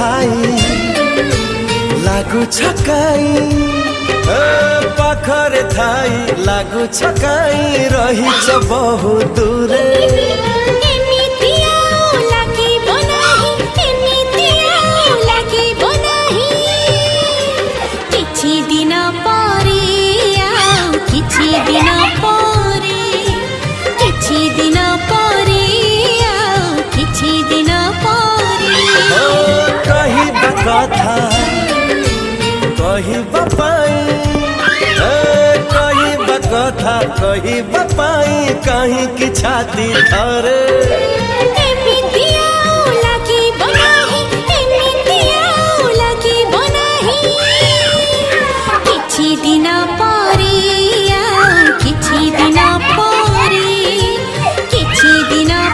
ଥାଇ ଲାଗୁଛ କାଇଁ ପାଖରେ ଥାଇ ଲାଗୁଛ କାଇଁ ରହିଛ ବହୁ ଦୂରେ କଥା କହିବା ପାଇଁ କହିବା କଥା କହିବା ପାଇଁ କାହିଁକି ଛାତି ଧରେ